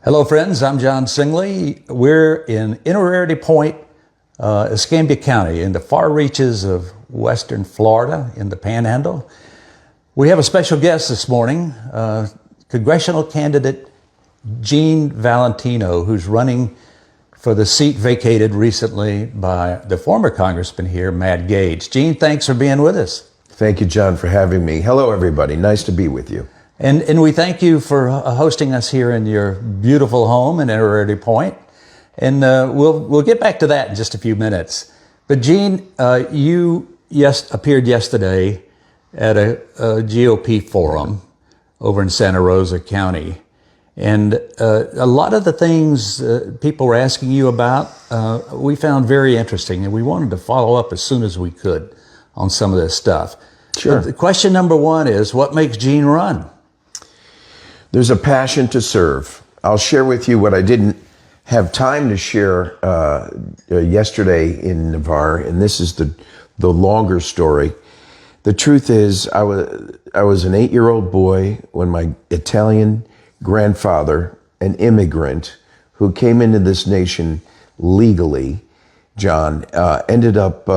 Hello, friends. I'm John Singley. We're in Inverarity Point, Escambia County, in the far reaches of western Florida, in the Panhandle. We have a special guest this morning, congressional candidate Gene Valentino, who's running for the seat vacated recently by the former congressman here, Matt Gaetz. Gene, thanks for being with us. Thank you, John, for having me. Hello, everybody. Nice to be with you. And we thank you for hosting us here in your beautiful home in Inverarity Point. And we'll get back to that in just a few minutes. But Gene, you appeared yesterday at a GOP forum over in Santa Rosa County. And a lot of the things people were asking you about, we found very interesting. And we wanted to follow up as soon as we could on some of this stuff. Sure. But question number one is, what makes Gene run? There's a passion to serve. I'll share with you what I didn't have time to share yesterday in Navarre, and this is the longer story. The truth is, I was an 8-year-old boy when my Italian grandfather, an immigrant who came into this nation legally, John, ended up,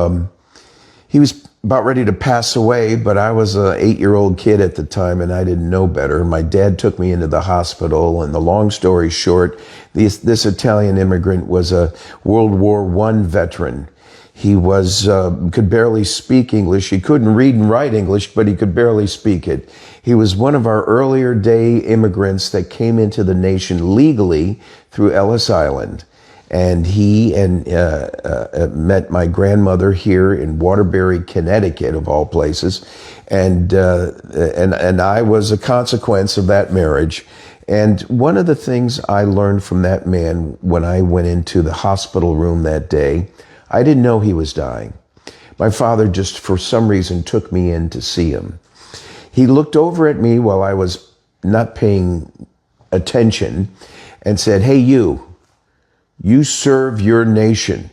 he was about ready to pass away, but I was an 8-year-old kid at the time and I didn't know better. My dad took me into the hospital, and the long story short, this Italian immigrant was a World War I veteran. He could barely speak English. He couldn't read and write English, but he could barely speak it. He was one of our earlier day immigrants that came into the nation legally through Ellis Island. And he met my grandmother here in Waterbury, Connecticut, of all places, and I was a consequence of that marriage. And one of the things I learned from that man when I went into the hospital room that day, I didn't know he was dying. My father just, for some reason, took me in to see him. He looked over at me while I was not paying attention and said, "Hey, you serve your nation."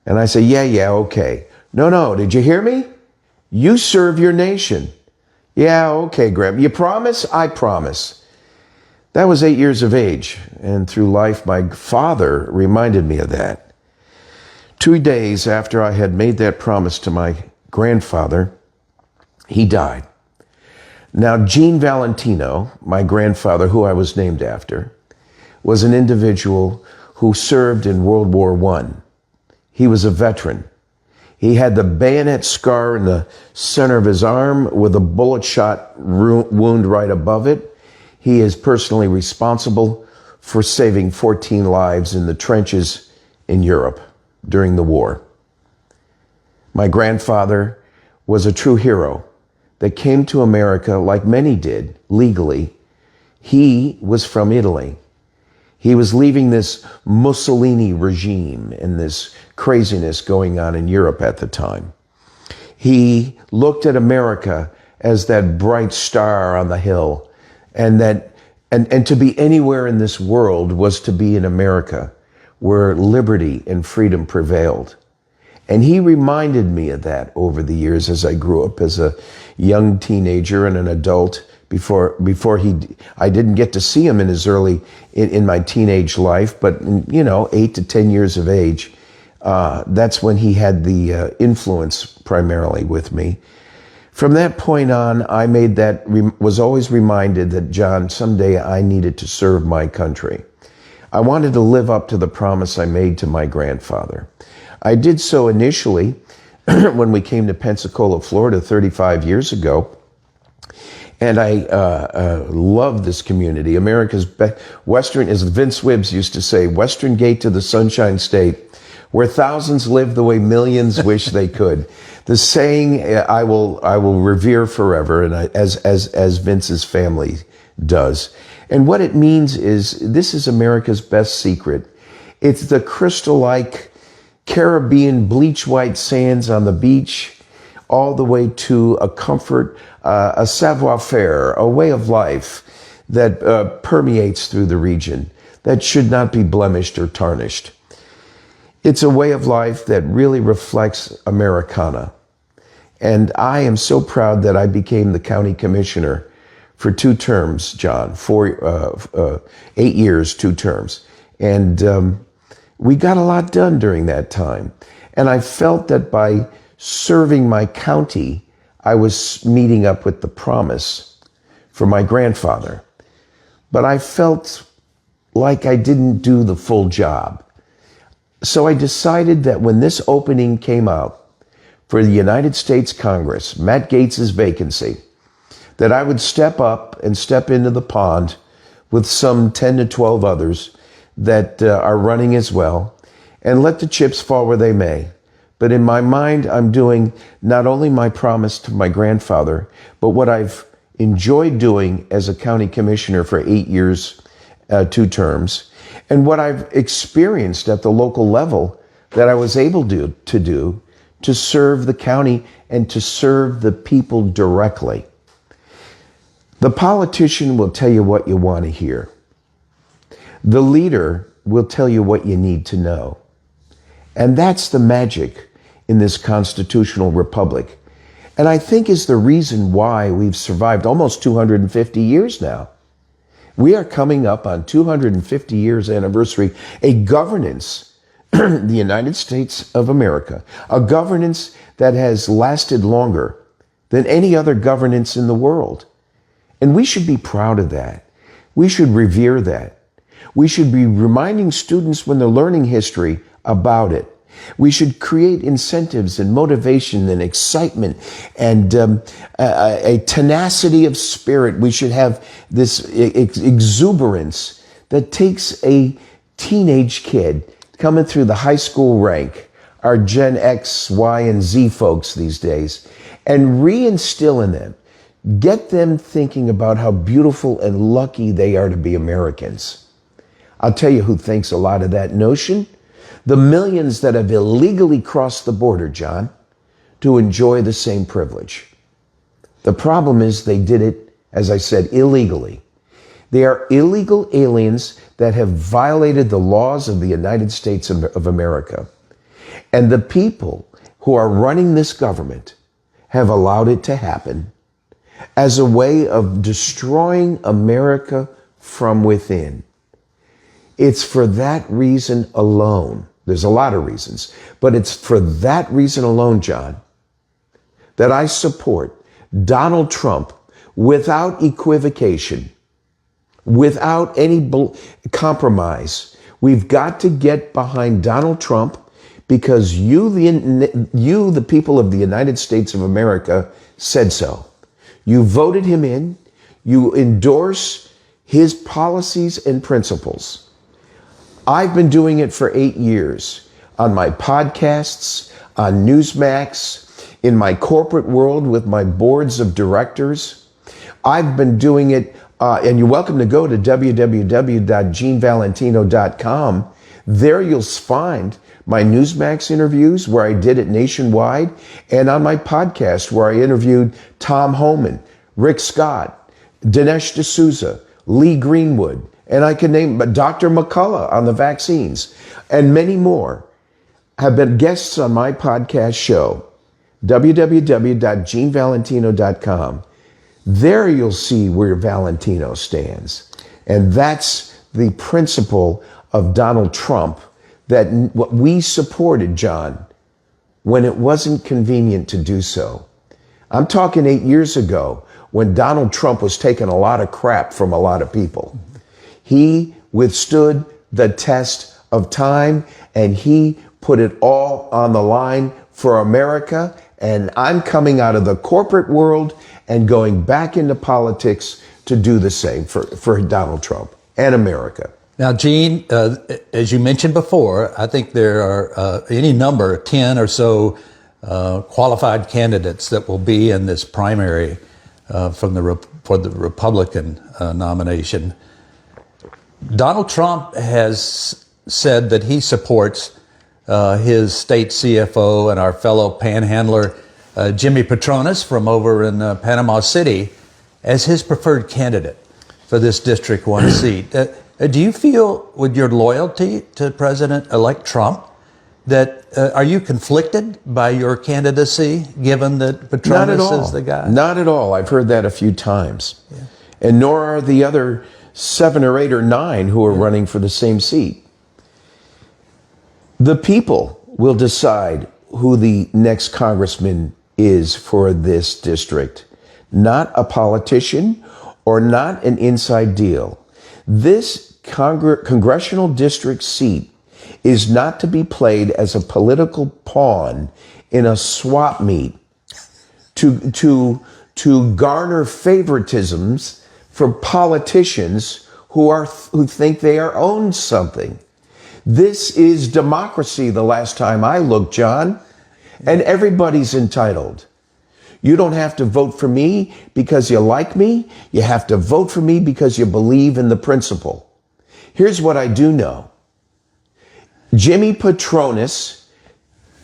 And I say, yeah, okay. No, did you hear me? You serve your nation. Yeah, okay, Grandpa. You promise? I promise. That was 8 years of age. And through life, my father reminded me of that. 2 days after I had made that promise to my grandfather, he died. Now, Gene Valentino, my grandfather, who I was named after, was an individual who served in World War I. He was a veteran. He had the bayonet scar in the center of his arm with a bullet shot wound right above it. He is personally responsible for saving 14 lives in the trenches in Europe during the war. My grandfather was a true hero that came to America like many did, legally. He was from Italy. He was leaving this Mussolini regime and this craziness going on in Europe at the time. He looked at America as that bright star on the hill, and to be anywhere in this world was to be in America, where liberty and freedom prevailed. And he reminded me of that over the years as I grew up as a young teenager and an adult. I didn't get to see him in my teenage life, but 8 to 10 years of age, that's when he had the influence primarily with me. From that point on, I was always reminded that, John, someday I needed to serve my country. I wanted to live up to the promise I made to my grandfather. I did so initially when we came to Pensacola, Florida 35 years ago. And I love this community. America's Western, as Vince Wibbs used to say, Western Gate to the Sunshine State, where thousands live the way millions wish they could. The saying I will revere forever, and as Vince's family does. And what it means is this is America's best secret. It's the crystal-like Caribbean bleach white sands on the beach, all the way to a comfort, a savoir-faire, a way of life that permeates through the region, that should not be blemished or tarnished. It's a way of life that really reflects Americana. And I am so proud that I became the county commissioner for 2 terms, John, 8 years, 2 terms. And we got a lot done during that time. And I felt that by serving my county, I was meeting up with the promise for my grandfather. But I felt like I didn't do the full job. So I decided that when this opening came out for the United States Congress, Matt Gaetz's vacancy, that I would step up and step into the pond with some 10 to 12 others that are running as well, and let the chips fall where they may. But in my mind, I'm doing not only my promise to my grandfather, but what I've enjoyed doing as a county commissioner for 8 years, 2 terms, and what I've experienced at the local level that I was able to do to serve the county and to serve the people directly. The politician will tell you what you want to hear. The leader will tell you what you need to know. And that's the magic in this constitutional republic. And I think is the reason why we've survived almost 250 years now. We are coming up on 250 years anniversary, a governance, the United States of America, a governance that has lasted longer than any other governance in the world. And we should be proud of that. We should revere that. We should be reminding students when they're learning history about it. We should create incentives and motivation and excitement and a tenacity of spirit. We should have this exuberance that takes a teenage kid coming through the high school rank, our Gen X, Y, and Z folks these days, and reinstill in them. Get them thinking about how beautiful and lucky they are to be Americans. I'll tell you who thinks a lot of that notion. The millions that have illegally crossed the border, John, to enjoy the same privilege. The problem is they did it, as I said, illegally. They are illegal aliens that have violated the laws of the United States of America. And the people who are running this government have allowed it to happen as a way of destroying America from within. It's for that reason alone. There's a lot of reasons, but it's for that reason alone, John, that I support Donald Trump without equivocation, without any compromise. We've got to get behind Donald Trump because you, the people of the United States of America, said so. You voted him in. You endorse his policies and principles. I've been doing it for 8 years on my podcasts, on Newsmax, in my corporate world with my boards of directors. I've been doing it, and you're welcome to go to www.genevalentino.com. There you'll find my Newsmax interviews where I did it nationwide, and on my podcast where I interviewed Tom Homan, Rick Scott, Dinesh D'Souza, Lee Greenwood, and I can name Dr. McCullough on the vaccines, and many more have been guests on my podcast show, www.genevalentino.com. There you'll see where Valentino stands. And that's the principle of Donald Trump that what we supported, John, when it wasn't convenient to do so. I'm talking 8 years ago when Donald Trump was taking a lot of crap from a lot of people. He withstood the test of time and he put it all on the line for America. And I'm coming out of the corporate world and going back into politics to do the same for Donald Trump and America. Now, Gene, as you mentioned before, I think there are any number, 10 or so qualified candidates that will be in this primary for the Republican nomination. Donald Trump has said that he supports his state CFO and our fellow panhandler, Jimmy Patronis from over in Panama City, as his preferred candidate for this District 1 seat. Do you feel, with your loyalty to President-elect Trump, that are you conflicted by your candidacy, given that Patronis is the guy? Not at all. I've heard that a few times. Yeah. and nor are the other 7 or 8 or 9 who are running for the same seat. The people will decide who the next congressman is for this district, not a politician or not an inside deal. This congressional district seat is not to be played as a political pawn in a swap meet to garner favoritisms for politicians who think they are owned something. This is democracy the last time I looked, John, and everybody's entitled. You don't have to vote for me because you like me. You have to vote for me because you believe in the principle. Here's what I do know. Jimmy Patronis,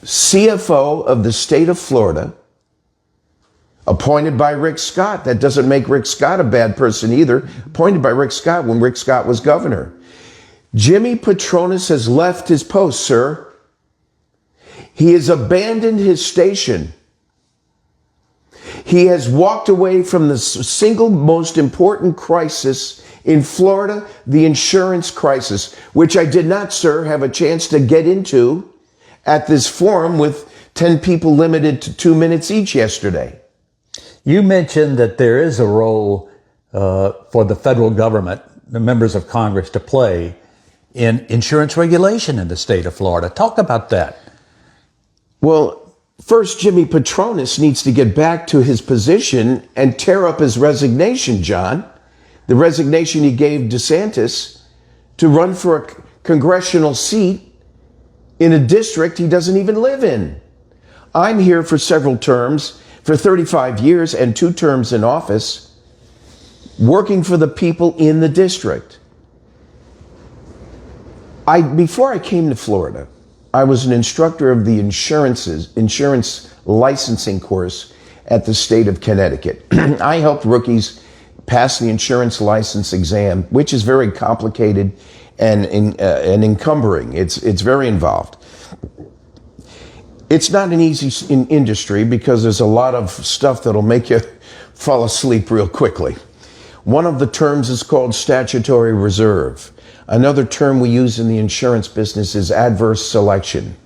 CFO of the state of Florida, appointed by Rick Scott. That doesn't make Rick Scott a bad person either. Appointed by Rick Scott when Rick Scott was governor. Jimmy Patronis has left his post, sir. He has abandoned his station. He has walked away from the single most important crisis in Florida, the insurance crisis, which I did not, sir, have a chance to get into at this forum with 10 people limited to 2 minutes each yesterday. You mentioned that there is a role for the federal government, the members of Congress, to play in insurance regulation in the state of Florida. Talk about that. Well, first, Jimmy Patronis needs to get back to his position and tear up his resignation, John. The resignation he gave DeSantis to run for a congressional seat in a district he doesn't even live in. I'm here for several terms, for 35 years and 2 terms in office, working for the people in the district. Before I came to Florida, I was an instructor of the insurance licensing course at the state of Connecticut. I helped rookies pass the insurance license exam, which is very complicated and encumbering. It's very involved. It's not an easy industry because there's a lot of stuff that'll make you fall asleep real quickly. One of the terms is called statutory reserve. Another term we use in the insurance business is adverse selection.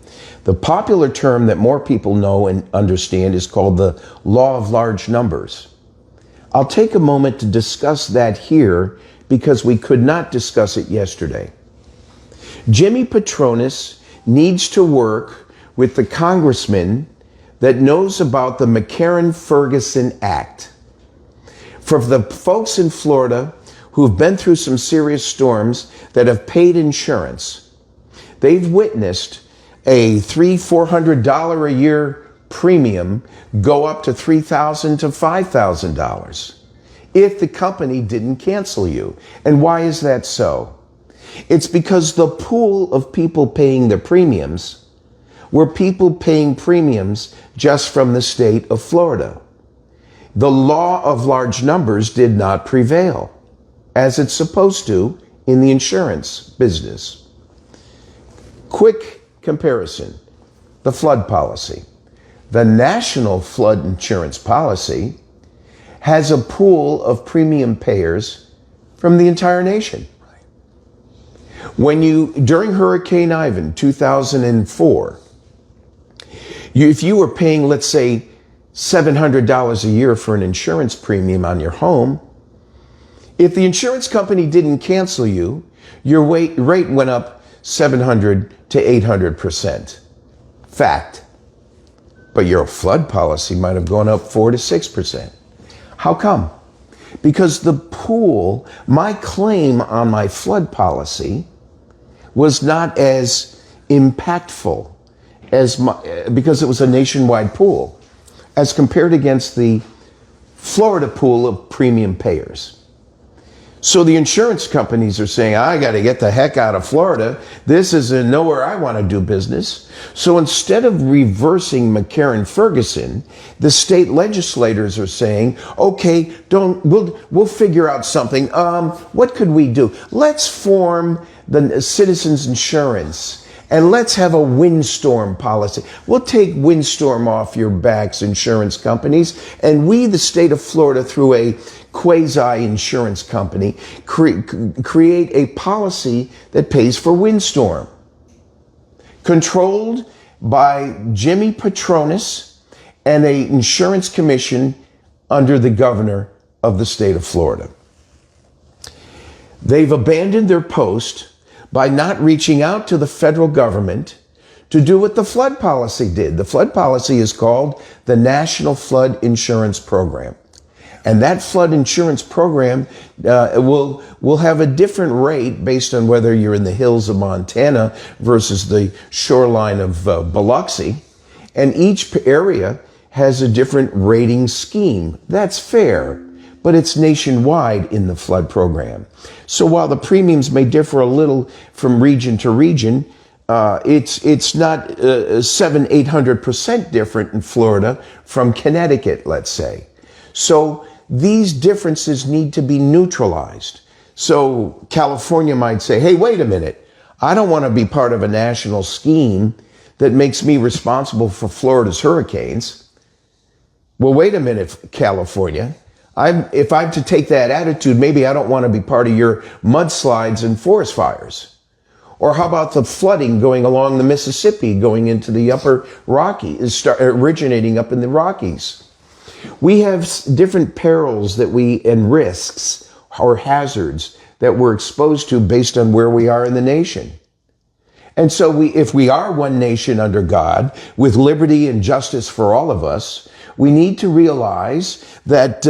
The popular term that more people know and understand is called the law of large numbers. I'll take a moment to discuss that here because we could not discuss it yesterday. Jimmy Patronis needs to work with the congressman that knows about the McCarran-Ferguson Act. For the folks in Florida who've been through some serious storms that have paid insurance, they've witnessed a $300-400 a year premium go up to $3,000 to $5,000 if the company didn't cancel you. And why is that so? It's because the pool of people paying the premiums were people paying premiums just from the state of Florida. The law of large numbers did not prevail, as it's supposed to in the insurance business. Quick comparison, the flood policy. The national flood insurance policy has a pool of premium payers from the entire nation. During Hurricane Ivan, 2004, if you were paying, let's say, $700 a year for an insurance premium on your home, if the insurance company didn't cancel you, your rate went up 700 to 800%. Fact. But your flood policy might have gone up 4 to 6%. How come? Because the pool, my claim on my flood policy was not as impactful because it was a nationwide pool as compared against the Florida pool of premium payers. So the insurance companies are saying, I got to get the heck out of Florida. This isn't nowhere I want to do business. So instead of reversing McCarran-Ferguson, the state legislators are saying, okay, we'll figure out something. What could we do? Let's form the Citizens Insurance and let's have a windstorm policy. We'll take windstorm off your backs, insurance companies, and we, the state of Florida, through a quasi-insurance company create a policy that pays for windstorm, controlled by Jimmy Patronis and an insurance commission under the governor of the state of Florida. They've abandoned their post by not reaching out to the federal government to do what the flood policy did. The flood policy is called the National Flood Insurance Program. And that flood insurance program will have a different rate based on whether you're in the hills of Montana versus the shoreline of Biloxi. And each area has a different rating scheme. That's fair, but it's nationwide in the flood program. So while the premiums may differ a little from region to region, it's not 700-800% different in Florida from Connecticut, let's say. So these differences need to be neutralized. So California might say, hey, wait a minute. I don't want to be part of a national scheme that makes me responsible for Florida's hurricanes. Well, wait a minute, California. If I'm to take that attitude, maybe I don't want to be part of your mudslides and forest fires. Or how about the flooding going along the Mississippi, going into the upper Rockies, originating up in the Rockies? We have different perils and risks or hazards that we're exposed to based on where we are in the nation. And so if we are one nation under God with liberty and justice for all of us, we need to realize that,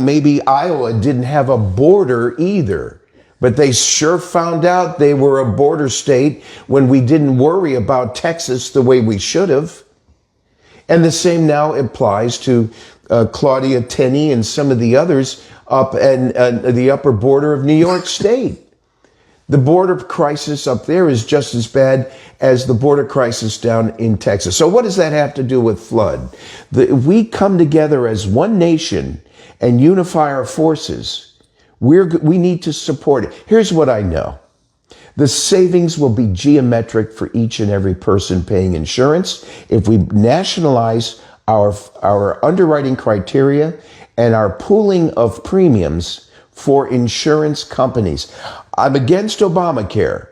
maybe Iowa didn't have a border either, but they sure found out they were a border state when we didn't worry about Texas the way we should have. And the same now applies to Claudia Tenney and some of the others up and the upper border of New York State. The border crisis up there is just as bad as the border crisis down in Texas. So what does that have to do with flood? If we come together as one nation and unify our forces, we need to support it. Here's what I know. The savings will be geometric for each and every person paying insurance if we nationalize our underwriting criteria and our pooling of premiums for insurance companies. I'm against Obamacare.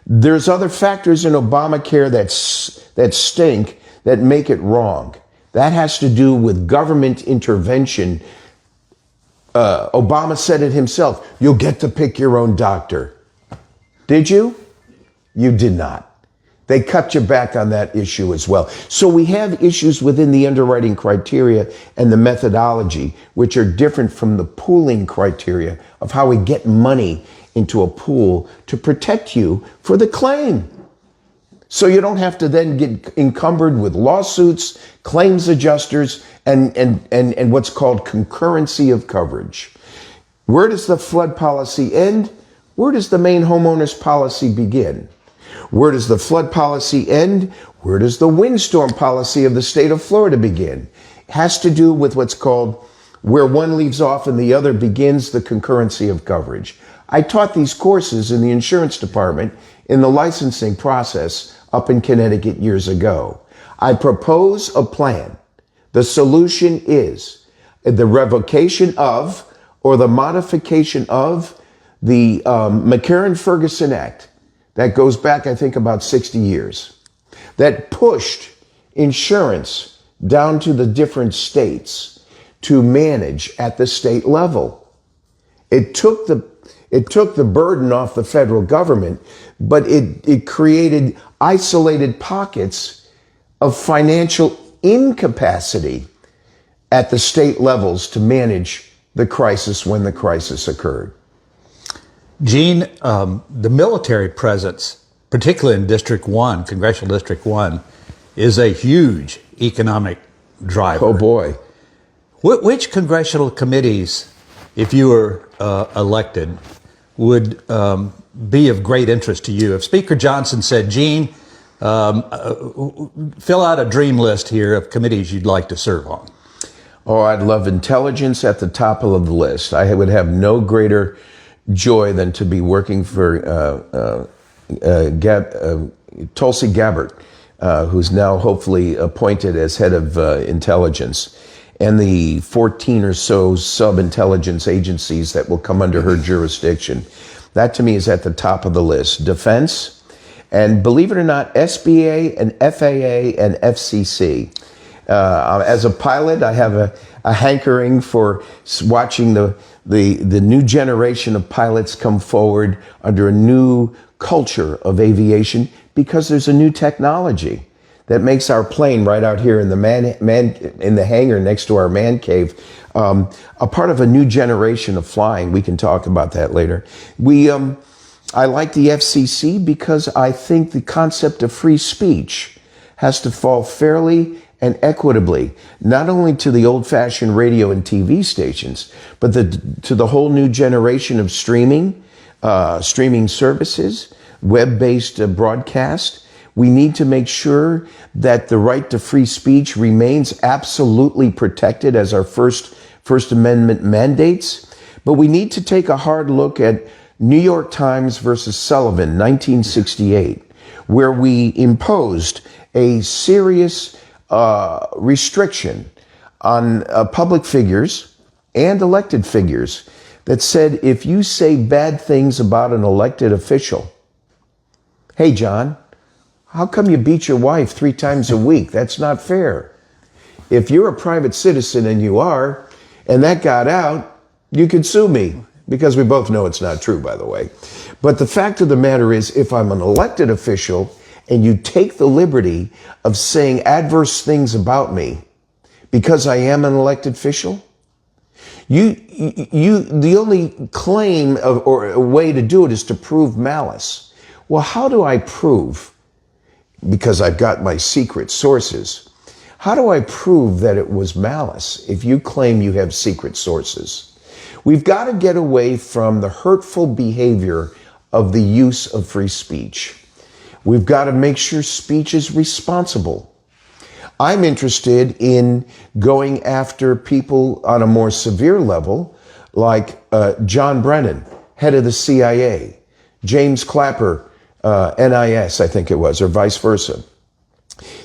There's other factors in Obamacare that stink, that make it wrong. That has to do with government intervention. Obama said it himself. You'll get to pick your own doctor. Did you? You did not. They cut you back on that issue as well. So we have issues within the underwriting criteria and the methodology, which are different from the pooling criteria of how we get money into a pool to protect you for the claim. So you don't have to then get encumbered with lawsuits, claims adjusters, and what's called concurrency of coverage. Where does the flood policy end? Where does the main homeowner's policy begin? Where does the flood policy end? Where does the windstorm policy of the state of Florida begin? It has to do with what's called where one leaves off and the other begins, the concurrency of coverage. I taught these courses in the insurance department in the licensing process up in Connecticut years ago. I propose a plan. The solution is the revocation of or the modification of the McCarran-Ferguson Act that goes back, I think, about 60 years, that pushed insurance down to the different states to manage at the state level. It took the burden off the federal government, but it created isolated pockets of financial incapacity at the state levels to manage the crisis when the crisis occurred. Gene, the military presence, particularly in District 1, Congressional District 1, is a huge economic driver. Oh, boy. Which congressional committees, if you were elected, would be of great interest to you? If Speaker Johnson said, Gene, fill out a dream list here of committees you'd like to serve on. Oh, I'd love intelligence at the top of the list. I would have no greater joy than to be working for Tulsi Gabbard, who's now hopefully appointed as head of intelligence. and the 14 or so sub-intelligence agencies that will come under her jurisdiction. That to me is at the top of the list. Defense, and believe it or not, SBA and FAA and FCC. As a pilot, I have a hankering for watching the new generation of pilots come forward under a new culture of aviation, because there's a new technology that makes our plane right out here in the hangar next to our man cave a part of a new generation of flying. We can talk about that later. I like the FCC because I think the concept of free speech has to fall fairly and equitably, not only to the old-fashioned radio and TV stations, but to the whole new generation of streaming services, web-based broadcast. We need to make sure that the right to free speech remains absolutely protected as our First Amendment mandates. But we need to take a hard look at New York Times versus Sullivan, 1968, where we imposed a serious restriction on public figures and elected figures that said, if you say bad things about an elected official, hey, John, how come you beat your wife 3 times a week? That's not fair. If you're a private citizen, and you are, and that got out, you could sue me, because we both know it's not true, by the way. But the fact of the matter is, if I'm an elected official and you take the liberty of saying adverse things about me because I am an elected official, the only claim or a way to do it is to prove malice. Well, how do I prove? Because I've got my secret sources. How do I prove that it was malice if you claim you have secret sources? We've got to get away from the hurtful behavior of the use of free speech. We've got to make sure speech is responsible. I'm interested in going after people on a more severe level, like John Brennan, head of the CIA, James Clapper, NIS, I think it was, or vice versa.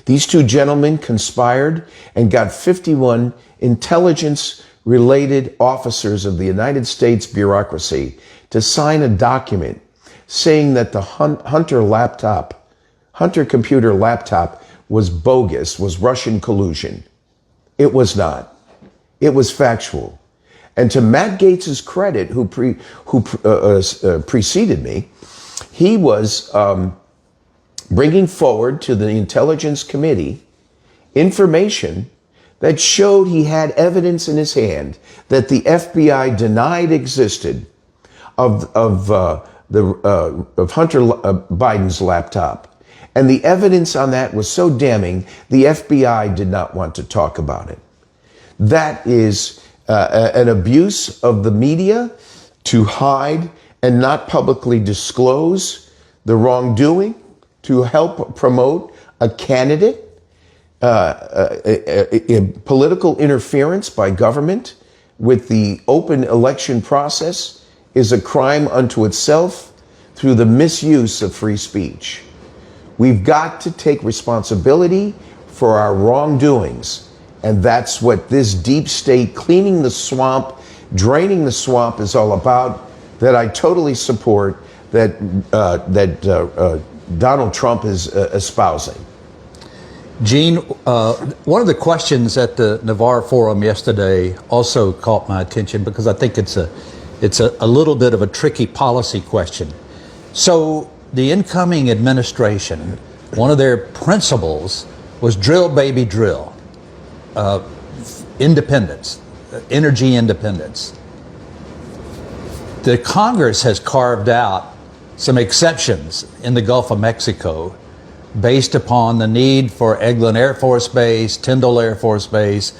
These 2 gentlemen conspired and got 51 intelligence-related officers of the United States bureaucracy to sign a document saying that the Hunter computer laptop was bogus, was Russian collusion. It was not. It was factual. And to Matt Gaetz's credit, who preceded me, he was bringing forward to the Intelligence Committee information that showed he had evidence in his hand that the FBI denied existed of Hunter Biden's laptop. And the evidence on that was so damning, the FBI did not want to talk about it. That is an abuse of the media to hide and not publicly disclose the wrongdoing, to help promote a candidate, political interference by government with the open election process is a crime unto itself through the misuse of free speech. We've got to take responsibility for our wrongdoings. And that's what this deep state cleaning the swamp, draining the swamp is all about, that I totally support, that Donald Trump is espousing. Gene, one of the questions at the Navarre Forum yesterday also caught my attention, because I think it's a little bit of a tricky policy question. So the incoming administration, one of their principles was drill, baby, drill. Independence, energy independence. The Congress has carved out some exceptions in the Gulf of Mexico based upon the need for Eglin Air Force Base, Tyndall Air Force Base,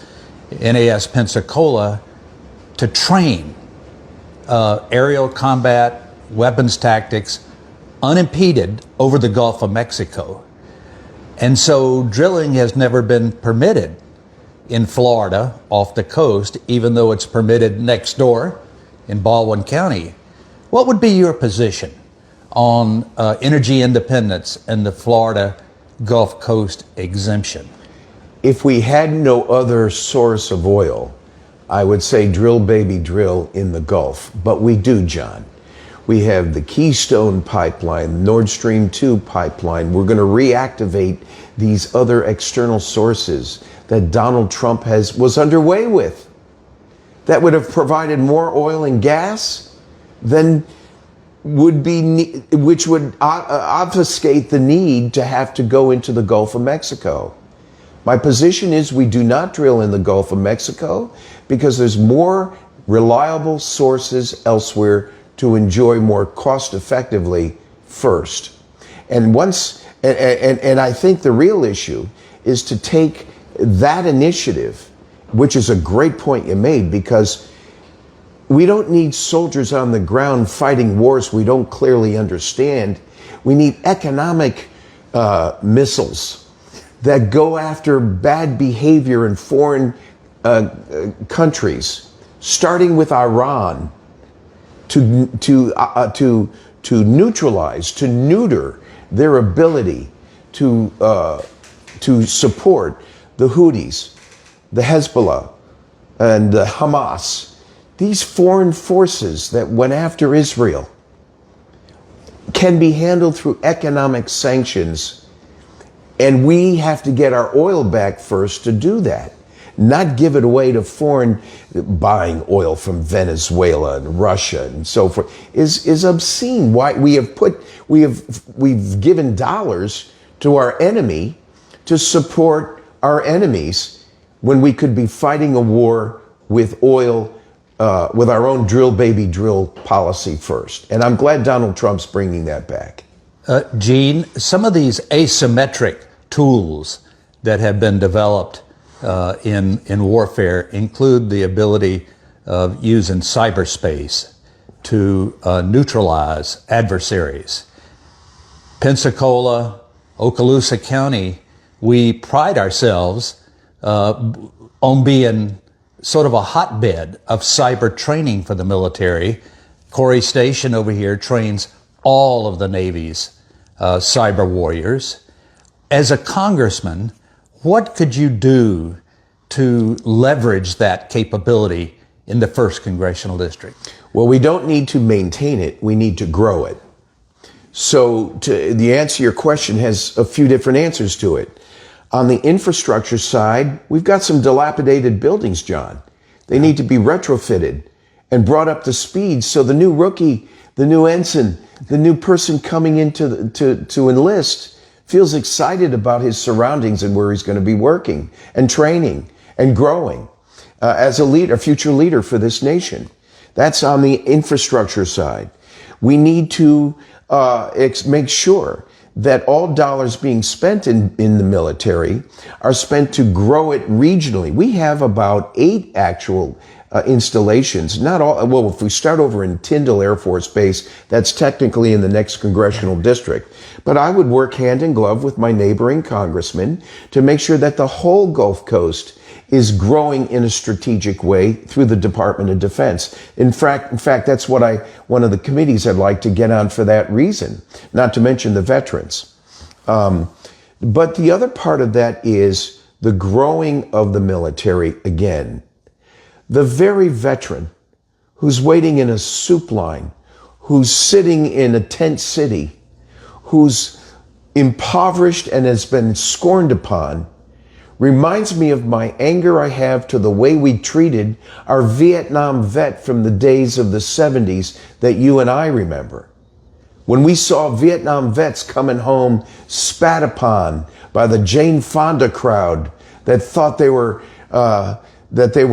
NAS Pensacola to train aerial combat, weapons tactics unimpeded over the Gulf of Mexico. And so drilling has never been permitted in Florida off the coast, even though it's permitted next door in Baldwin County. What would be your position on energy independence and the Florida Gulf Coast exemption? If we had no other source of oil, I would say drill, baby, drill in the Gulf. But we do, John. We have the Keystone Pipeline, Nord Stream 2 pipeline. We're going to reactivate these other external sources that Donald Trump was underway with, that would have provided more oil and gas than which would obfuscate the need to have to go into the Gulf of Mexico. My position is we do not drill in the Gulf of Mexico because there's more reliable sources elsewhere to enjoy more cost effectively first. And I think the real issue is to take that initiative, which is a great point you made, because we don't need soldiers on the ground fighting wars we don't clearly understand. We need economic missiles that go after bad behavior in foreign countries, starting with Iran, to neutralize, to neuter their ability to support the Houthis, the Hezbollah, and the Hamas. These foreign forces that went after Israel can be handled through economic sanctions, and we have to get our oil back first to do that. Not give it away to foreign, buying oil from Venezuela and Russia and so forth is obscene. Why we've given dollars to our enemy to support our enemies when we could be fighting a war with oil, with our own drill baby drill policy first. And I'm glad Donald Trump's bringing that back. Gene, some of these asymmetric tools that have been developed in warfare include the ability of using cyberspace to neutralize adversaries. Pensacola, Okaloosa County, we pride ourselves on being sort of a hotbed of cyber training for the military. Corey Station over here trains all of the Navy's cyber warriors. As a congressman, what could you do to leverage that capability in the 1st Congressional District? Well, we don't need to maintain it. We need to grow it. So the answer to your question has a few different answers to it. On the infrastructure side, we've got some dilapidated buildings, John. They need to be retrofitted and brought up to speed so the new rookie, the new ensign, the new person coming in to enlist feels excited about his surroundings and where he's going to be working and training and growing as a leader, a future leader for this nation. That's on the infrastructure side. We need to make sure that all dollars being spent in the military are spent to grow it regionally. We have about 8 actual installations. Not all, well, if we start over in Tyndall Air Force Base, that's technically in the next congressional district. But I would work hand in glove with my neighboring congressmen to make sure that the whole Gulf Coast is growing in a strategic way through the Department of Defense. In fact, that's what one of the committees I'd like to get on for that reason, not to mention the veterans. But the other part of that is the growing of the military again. The very veteran who's waiting in a soup line, who's sitting in a tent city, who's impoverished and has been scorned upon, reminds me of my anger I have to the way we treated our Vietnam vet from the days of the 70s that you and I remember. When we saw Vietnam vets coming home spat upon by the Jane Fonda crowd that thought they were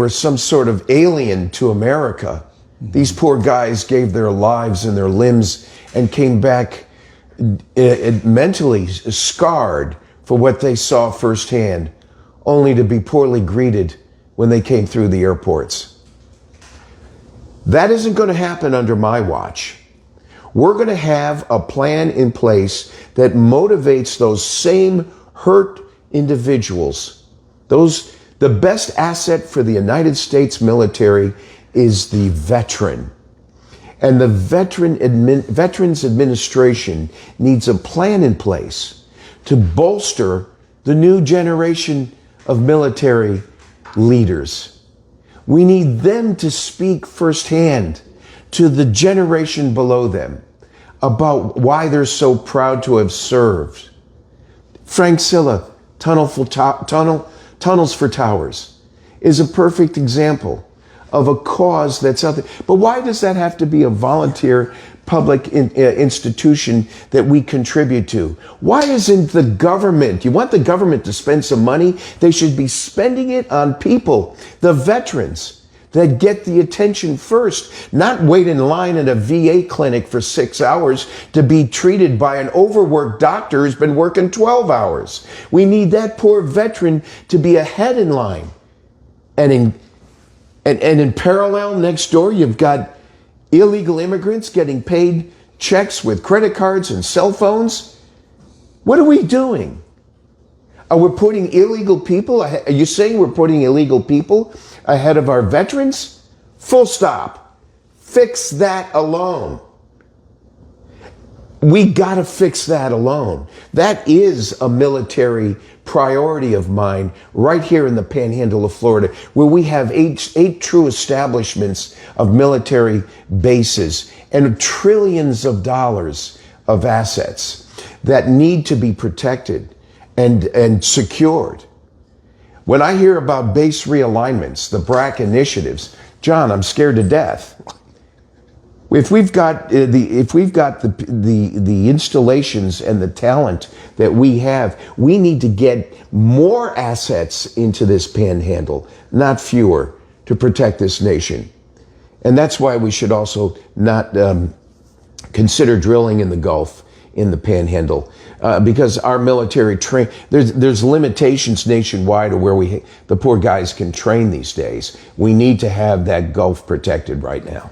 some sort of alien to America. These poor guys gave their lives and their limbs and came back mentally scarred for what they saw firsthand, only to be poorly greeted when they came through the airports. That isn't going to happen under my watch. We're going to have a plan in place that motivates those same hurt individuals. The best asset for the United States military is the veteran. And the Veterans Administration needs a plan in place to bolster the new generation of military leaders. We need them to speak firsthand to the generation below them about why they're so proud to have served. Frank Silla, Tunnels for Towers, is a perfect example of a cause that's out there. But why does that have to be a volunteer public institution that we contribute to? Why isn't the government? You want the government to spend some money? They should be spending it on people, the veterans, that get the attention first, not wait in line at a VA clinic for 6 hours to be treated by an overworked doctor who's been working 12 hours. We need that poor veteran to be ahead in line. And in parallel, next door, you've got illegal immigrants getting paid checks with credit cards and cell phones. What are we doing? Are we putting illegal people ahead? Are you saying we're putting illegal people ahead of our veterans? Full stop. Fix that alone. We gotta fix that alone. That is a military priority of mine right here in the Panhandle of Florida, where we have eight true establishments of military bases and trillions of dollars of assets that need to be protected and secured. When I hear about base realignments, the BRAC initiatives, John, I'm scared to death. If we've got the installations and the talent that we have, we need to get more assets into this Panhandle, not fewer, to protect this nation. And that's why we should also not consider drilling in the Gulf, in the Panhandle, because our military there's limitations nationwide of where the poor guys can train these days. We need to have that Gulf protected right now.